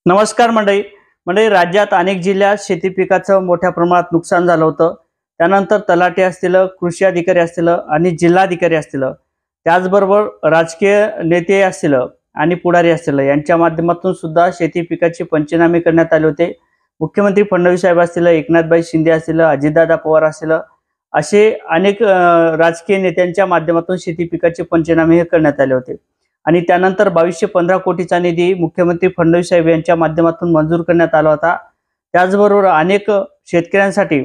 नमस्कार मंडळी. राज्यात अनेक जिल्ह्यात शेती पिकाचं मोठ्या प्रमाणात नुकसान झालं होतं. त्यानंतर तलाठी असतील, कृषी अधिकारी असतील आणि जिल्हाधिकारी असतील, त्याचबरोबर राजकीय नेते असतील आणि पुढारी असतील यांच्या माध्यमातून सुद्धा शेती पिकाचे पंचनामे करण्यात आले होते. मुख्यमंत्री फडणवीस साहेब असतील, एकनाथभाई शिंदे असतील, अजितदादा पवार असतील, असे अनेक राजकीय नेत्यांच्या माध्यमातून शेती पिकाचे पंचनामे हे करण्यात आले होते. आणि त्यानंतर 2215 कोटीचा निधी मुख्यमंत्री फडणवीस साहेब यांच्या माध्यमातून मंजूर करण्यात आला होता. त्याचबरोबर अनेक शेतकऱ्यांसाठी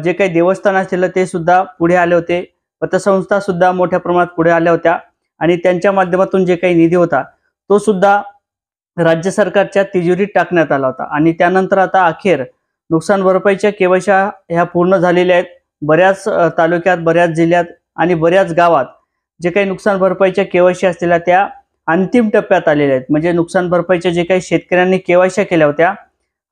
जे काही देवस्थान असतील ते सुद्धा पुढे आले होते. पतसंस्था सुद्धा मोठ्या प्रमाणात पुढे आल्या होत्या आणि त्यांच्या माध्यमातून जे काही निधी होता तो सुद्धा राज्य सरकारच्या तिजोरीत टाकण्यात आला होता. आणि त्यानंतर आता अखेर नुकसान भरपाईच्या केवायसी ह्या पूर्ण झालेल्या आहेत. बऱ्याच तालुक्यात, बऱ्याच जिल्ह्यात आणि बऱ्याच गावात जे काही नुकसान भरपाईच्या केवायसी असलेल्या त्या अंतिम टप्प्यात आलेल्या आहेत. म्हणजे नुकसान भरपाईच्या जे काही शेतकऱ्यांनी केवायसी केल्या होत्या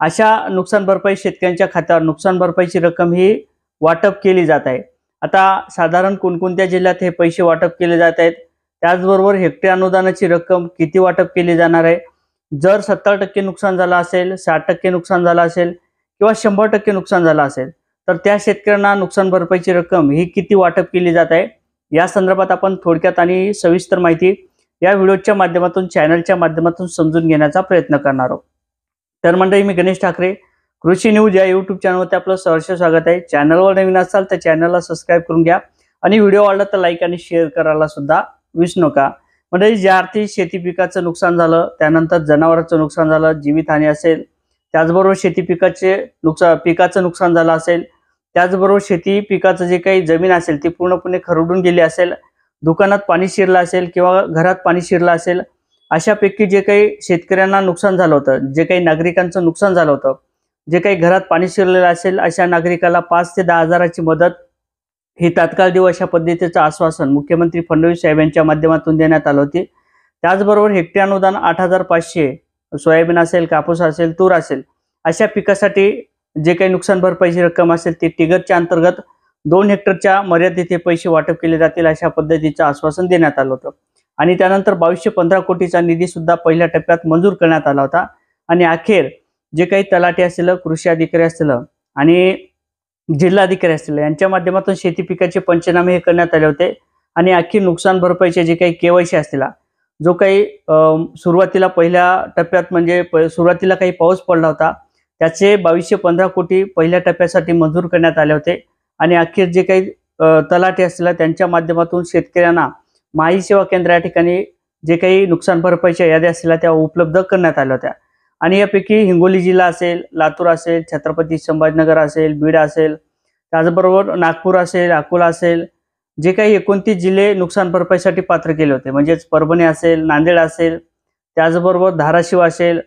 अशा नुकसान भरपाई शेतकऱ्यांच्या खात्यावर नुकसान भरपाईची रक्कम ही वाटप केली जात आहे. आता साधारण कोणकोणत्या जिल्ह्यात हे पैसे वाटप केले जात आहेत, त्याचबरोबर हेक्टरी अनुदानाची रक्कम किती वाटप केली जाणार आहे, जर 70% नुकसान झालं असेल, 60% नुकसान झालं असेल किंवा 100% नुकसान झालं असेल तर त्या शेतकऱ्यांना नुकसान भरपाईची रक्कम ही किती वाटप केली जात आहे या संदर्भात आपण थोडक्यात आणि सविस्तर माहिती या व्हिडिओच्या माध्यमातून, चॅनलच्या माध्यमातून समजून घेण्याचा प्रयत्न करणार आहोत. तर मंडळी, मी गणेश ठाकरे, कृषी न्यूज या यूट्यूब चॅनलवरती आपलं सहर्ष स्वागत आहे. चॅनलवर नवीन असाल तर चॅनलला सबस्क्राईब करून घ्या आणि व्हिडिओ आवडला तर लाईक आणि शेअर करायला सुद्धा विसरू नका. मंडळी, ज्या अर्थी शेती पिकाचं नुकसान झालं, त्यानंतर जनावरांचं नुकसान झालं, जीवितहानी असेल, त्याचबरोबर शेती पिकाचं नुकसान झालं असेल, त्याचबरोबर शेती पिकाचं जे काही जमीन असेल ती पूर्णपणे खरडून गेली असेल, दुकानात पाणी शिरलं असेल किंवा घरात पाणी शिरलं असेल, अशापैकी जे काही शेतकऱ्यांना नुकसान झालं होतं, जे काही नागरिकांचं नुकसान झालं होतं, जे काही घरात पाणी शिरलेलं असेल अशा नागरिकाला 5 ते 10 हजाराची मदत ही तात्काळ देऊ अशा पद्धतीचं आश्वासन मुख्यमंत्री फडणवीस साहेब यांच्या माध्यमातून देण्यात आलं होते. त्याचबरोबर हेक्टरी अनुदान 8500, सोयाबीन असेल, कापूस असेल, तूर असेल अशा पिकासाठी जे काही नुकसान भरपाईची रक्कम असेल ती टिगरच्या अंतर्गत 2 हेक्टरच्या मर्यादित हे पैसे वाटप केले जातील अशा पद्धतीचं आश्वासन देण्यात आलं होतं. आणि त्यानंतर 2215 कोटीचा निधी सुद्धा पहिल्या टप्प्यात मंजूर करण्यात आला होता. आणि अखेर जे काही तलाठी असतील, कृषी अधिकारी असतील आणि जिल्हाधिकारी असतील यांच्या माध्यमातून शेती पिकाचे पंचनामे हे करण्यात आले होते. आणि अखेर नुकसान भरपाईचे जे काही केवायसी असतील, जो काही सुरुवातीला पहिल्या टप्प्यात म्हणजे सुरुवातीला काही पाऊस पडला होता त्याचे 2215 कोटी पहिल्या टप्प्यासाठी मंजूर करण्यात आले होते. आणि अखेर जे काही तलाठी असतील त्यांच्या माध्यमातून शेतकऱ्यांना माई सेवा केंद्र या ठिकाणी जे काही नुकसान भरपाईच्या याद्या असतील त्या उपलब्ध करण्यात आल्या होत्या. आणि यापैकी हिंगोली जिल्हा असेल, लातूर असेल, छत्रपती संभाजीनगर असेल, बीड असेल, त्याचबरोबर नागपूर असेल, अकोला असेल, जे काही 29 जिल्हे नुकसान भरपाईसाठी पात्र केले होते. म्हणजेच परभणी असेल, नांदेड असेल, त्याचबरोबर धाराशिव असेल,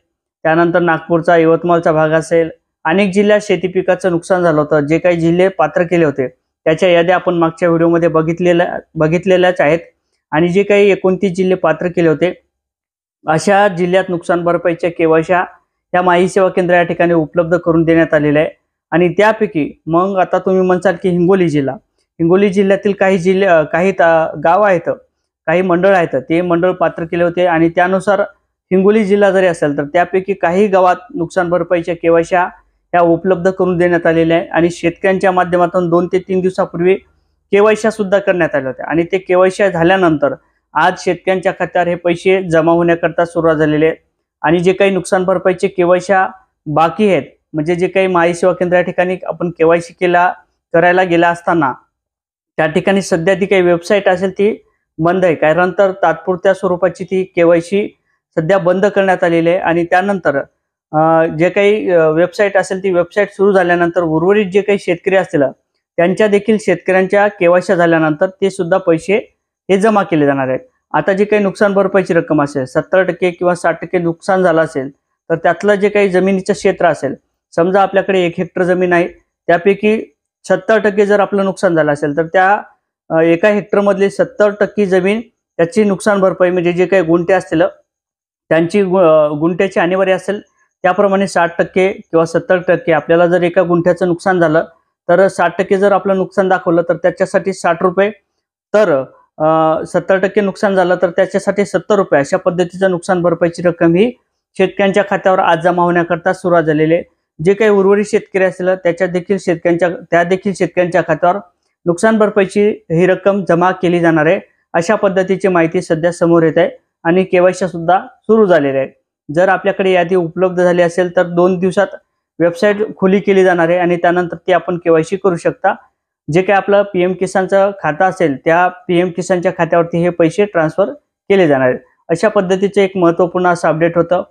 त्यानंतर नागपूरचा, यवतमाळचा भाग असेल, अनेक जिल्ह्यात शेती पिकाचं नुकसान झालं होतं. जे काही जिल्हे पात्र केले होते त्याच्या याद्या आपण मागच्या व्हिडिओमध्ये बघितलेल्याच आहेत. आणि जे काही 29 जिल्हे पात्र केले होते अशा जिल्ह्यात नुकसान भरपाईच्या केवायसी या माई सेवा केंद्र या ठिकाणी उपलब्ध करून देण्यात आलेल्या आहे. आणि त्यापैकी मग आता तुम्ही म्हणसाल की हिंगोली जिल्ह्यातील काही गाव आहेत, काही मंडळ आहेत, ते मंडळ पात्र केले होते. आणि त्यानुसार हिंगोली जिल्हा जरी असेल तर त्यापैकी काही गावात नुकसान भरपाईच्या केवायसी ह्या उपलब्ध करून देण्यात आलेल्या आहे. आणि शेतकऱ्यांच्या माध्यमातून 2 ते 3 दिवसापूर्वी केवायसी सुद्धा करण्यात आल्या होत्या. आणि ते केवायसी झाल्यानंतर आज शेतकऱ्यांच्या खात्यावर हे पैसे जमा होण्याकरता सुरुवात झालेले आहेत. आणि जे काही नुकसान भरपाईचे केवायसी बाकी आहेत, म्हणजे जे काही माई सेवा केंद्र या ठिकाणी आपण केवायसी करायला गेला असताना त्या ठिकाणी सध्या ती काही वेबसाईट असेल ती बंद आहे, कारण तर तात्पुरत्या स्वरूपाची ती केवायसी सध्या बंद करण्यात आलेली आहे. आणि त्यानंतर जे काही वेबसाईट असेल ती वेबसाईट सुरू झाल्यानंतर उर्वरित जे काही शेतकरी असतील त्यांच्या देखील शेतकऱ्यांच्या केवायसी झाल्यानंतर ते सुद्धा पैसे हे जमा केले जाणार आहेत. आता जे काही नुकसान भरपाईची रक्कम असेल, 70% किंवा 60% नुकसान झालं असेल तर त्यातलं जे काही जमिनीचं क्षेत्र असेल, समजा आपल्याकडे 1 हेक्टर जमीन आहे, त्यापैकी 70% जर आपलं नुकसान झालं असेल तर त्या 1 हेक्टरमधली 70% जमीन त्याची नुकसान भरपाई म्हणजे जे काही गुंठे असतील त्यांची गुंठ्याची आणीबारी असेल त्याप्रमाणे 60% किंवा 70% आपल्याला जर 1 गुंठ्याचं नुकसान झालं तर 60% जर आपलं नुकसान दाखवलं तर त्याच्यासाठी 60 रुपये, तर 70% नुकसान झालं तर त्याच्यासाठी 70 रुपये अशा पद्धतीचं नुकसान भरपाईची रक्कम ही शेतकऱ्यांच्या खात्यावर आज जमा होण्याकरता सुरुवात झालेली आहे। जे काही उर्वरित शेतकरी असतील त्या देखील शेतकऱ्यांच्या खात्यावर नुकसान भरपाईची ही रक्कम जमा केली जाणार आहे, अशा पद्धतीची माहिती सध्या समोर येत आहे आणि केवायसी सुद्धा सुरू झालेले आहे। जर आपल्याकडे यादी उपलब्ध झाली असेल तर 2 दिवसात वेबसाईट खुली केली जाणार आहे आणि त्यानंतर ती आपण केवायसी करू शकता। जे काही आपलं पीएम किसानचं खातं असेल त्या पीएम किसानच्या खात्यावरती हे पैसे ट्रान्सफर केले जाणार आहेत। अशा पद्धतीचं एक महत्त्वपूर्ण असं अपडेट होतं।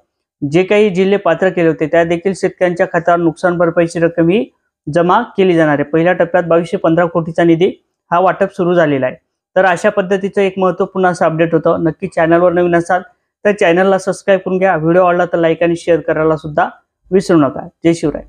जे काही जिल्हे पात्र केले होते त्या देखील शेतकऱ्यांच्या खात्यावर नुकसान भरपाईची रक्कम ही जमा केली जाणार आहे। पहिल्या टप्प्यात 2215 कोटीचा निधी हा वाटप सुरू झालेला आहे। तर अशा पद्धतीचं एक महत्त्वपूर्ण असं अपडेट होतं। नक्की चॅनलवर नवीन असाल तर चॅनलला सबस्क्राईब करून घ्या। व्हिडिओ आवडला तर लाईक आणि शेअर करायला सुद्धा विसरू नका। जय शिवराय।